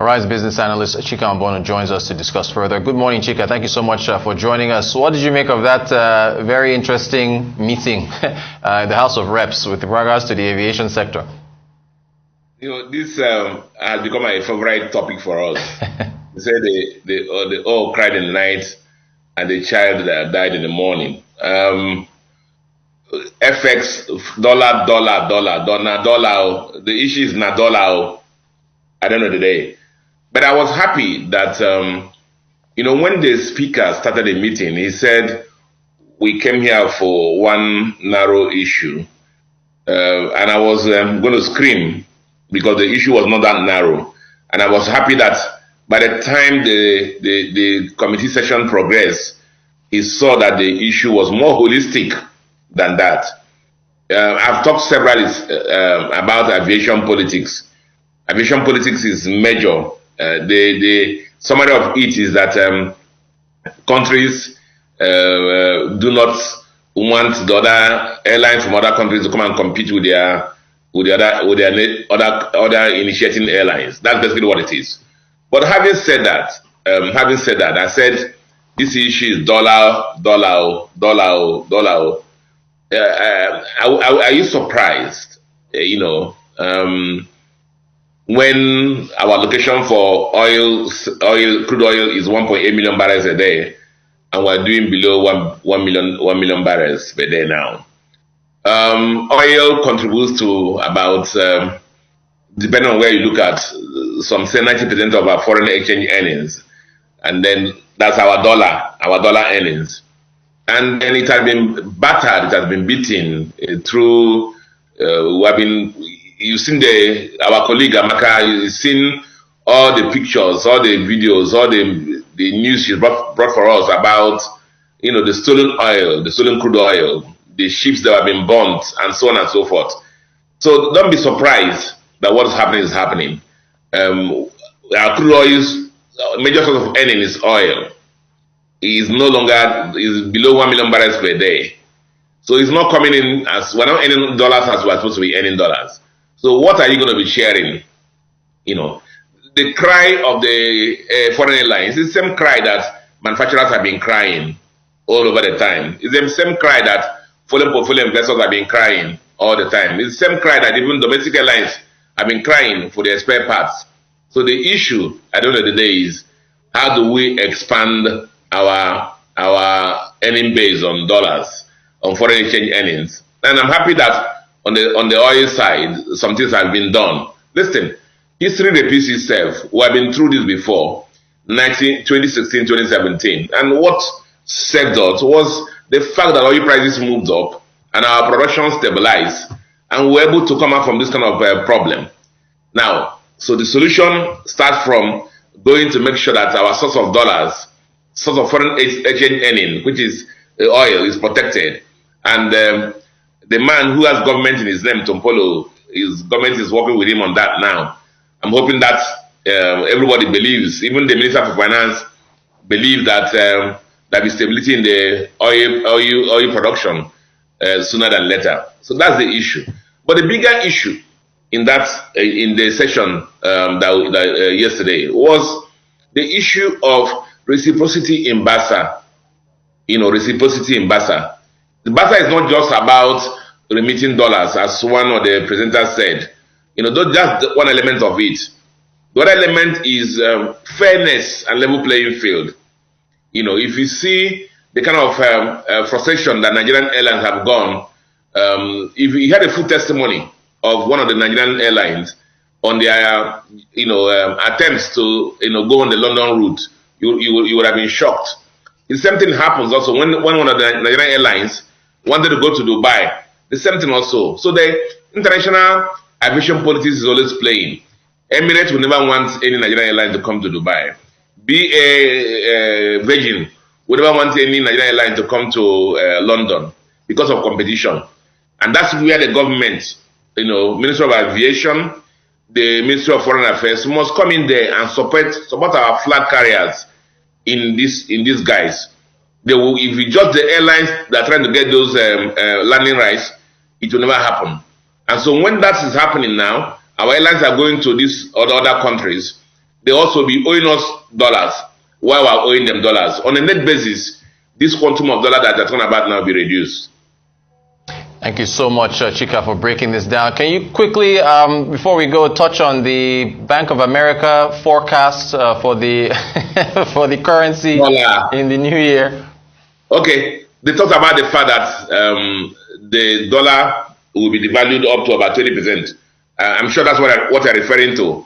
Arise business analyst Chika Mbono joins us to discuss further. Good morning, Chika. Thank you so much for joining us. What did you make of that very interesting meeting in the House of Reps with regards to the aviation sector? This has become a favorite topic for us. They say the all cried in the night and the child that died in the morning. FX, dollar. The issue is not dollar. I don't know the day. But I was happy that, when the speaker started the meeting, he said, we came here for one narrow issue. And I was going to scream because the issue was not that narrow. And I was happy that by the time the committee session progressed, he saw that the issue was more holistic than that. I've talked several about aviation politics. Aviation politics is major. The summary of it is that countries do not want the other airlines from other countries to come and compete with their other initiating airlines. That's basically what it is. But having said that, I said this issue is dollar. Are you surprised? When our allocation for crude oil is 1.8 million barrels a day, and we're doing below 1 million barrels per day now. Oil contributes to about, depending on where you look at, some say 90% of our foreign exchange earnings, and then that's our dollar earnings. And then it has been battered, it has been beaten through. You've seen our colleague Amaka. You've seen all the pictures, all the videos, all the news she brought for us about the stolen oil, the stolen crude oil, the ships that have been burnt, and so on and so forth. So don't be surprised that what is happening. Our crude oil's major source of earning is oil. Is below 1 million barrels per day. So it's not coming in as we're not earning dollars as we're supposed to be earning dollars. So what are you going to be sharing? The cry of the foreign airlines is the same cry that manufacturers have been crying all over the time. It's the same cry that foreign portfolio investors have been crying all the time. It's the same cry that even domestic airlines have been crying for their spare parts. So the issue at the end of the day is how do we expand our earning base on dollars, on foreign exchange earnings. And I'm happy that on the oil side, some things have been done. Listen, history repeats itself. We have been through this before, 2016, 2017. And what saved us was the fact that oil prices moved up and our production stabilized, and we were able to come out from this kind of problem. Now, so the solution starts from going to make sure that our source of dollars, source of foreign exchange earning, which is oil, is protected. And the man who has government in his name, Tompolo, his government is working with him on that now. I'm hoping that everybody believes, even the Minister for Finance believes that there is stability in the oil production sooner than later. So that's the issue. But the bigger issue in the session yesterday was the issue of reciprocity in BASA. Reciprocity in BASA. The BASA is not just about remitting dollars, as one of the presenters said. That's one element of it. The other element is fairness and level playing field. If you see the kind of frustration that Nigerian airlines have gone, if you had a full testimony of one of the Nigerian airlines on their attempts to go on the London route, you would have been shocked. The same thing happens also when one of the Nigerian airlines wanted to go to Dubai. The same thing also. So the international aviation politics is always playing. Emirates will never want any Nigerian airline to come to Dubai. Virgin would never want any Nigerian airline to come to London because of competition. And that's where the government, Ministry of Aviation, the Ministry of Foreign Affairs must come in there and support our flag carriers in these guys. If we judge the airlines that are trying to get those landing rights, it will never happen. And so when that is happening now, our airlines are going to these other countries they also be owing us dollars while we're owing them dollars. On a net basis, this quantum of dollar that they're talking about now will be reduced. Thank you so much, Chika, for breaking this down. Can you quickly, before we go, touch on the Bank of America forecast for the for the currency in the new year? Okay, they talked about the fact that the dollar will be devalued up to about 20%. I'm sure that's what they're referring to.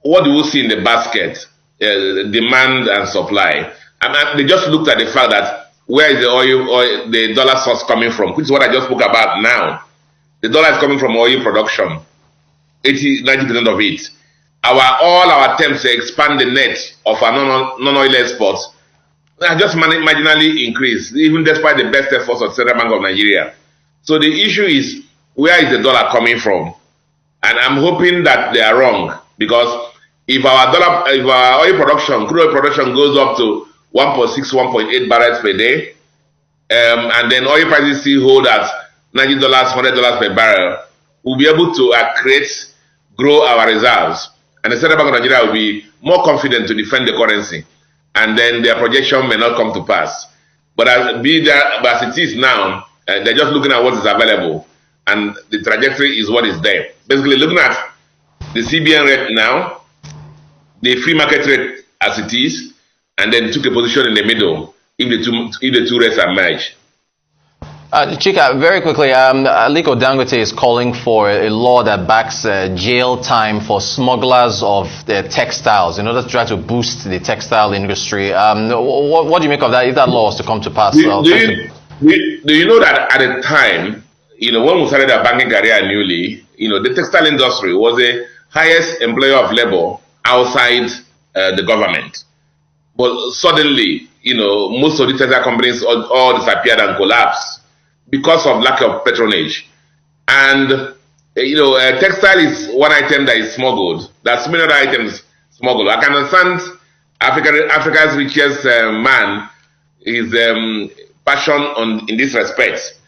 What do we see in the basket? Demand and supply. And they just looked at the fact that where is the oil, the dollar source coming from, which is what I just spoke about now. The dollar is coming from oil production, 90% of it. All our attempts to expand the net of our non-oil exports are just marginally increased, even despite the best efforts of Central Bank of Nigeria. So the issue is, where is the dollar coming from? And I'm hoping that they are wrong, because if our oil production, crude oil production goes up to 1.6, 1.8 barrels per day, and then oil prices still hold at $90, $100 per barrel, we'll be able to grow our reserves. And the Central Bank of Nigeria will be more confident to defend the currency. And then their projection may not come to pass. But as it is now, they're just looking at what is available. And the trajectory is what is there. Basically, looking at the CBN rate now, the free market rate as it is, and then took a position in the middle if the two rates are merged. Chika, very quickly, Aliko Dangote is calling for a law that backs jail time for smugglers of textiles in order to try to boost the textile industry. What do you make of that, if that law was to come to pass? Do you know that at the time, when we started our banking career newly, the textile industry was the highest employer of labor outside the government. But suddenly, most of the textile companies all disappeared and collapsed because of lack of patronage. And, textile is one item that is smuggled. There's many other items smuggled. I can understand Africa's richest man, his passion in this respect.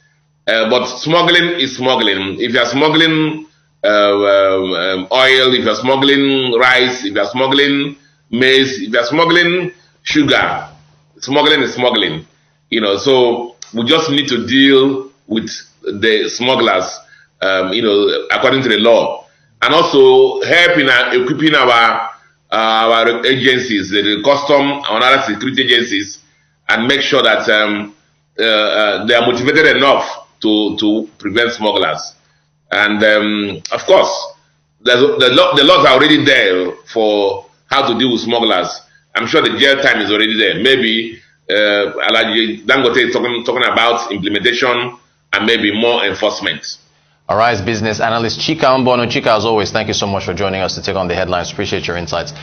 But smuggling is smuggling. If you're smuggling oil, if you're smuggling rice, if you're smuggling maize, if you're smuggling sugar, smuggling is smuggling. So we just need to deal with the smugglers, according to the law, and also help in equipping our agencies, the custom and other security agencies, and make sure that they are motivated enough to prevent smugglers. And of course, the laws are already there for how to deal with smugglers. I'm sure the jail time is already there. Maybe Dangote is talking about implementation and maybe more enforcement. All right, business analyst Chika Mbono. Chika, as always, thank you so much for joining us to take on the headlines. Appreciate your insights.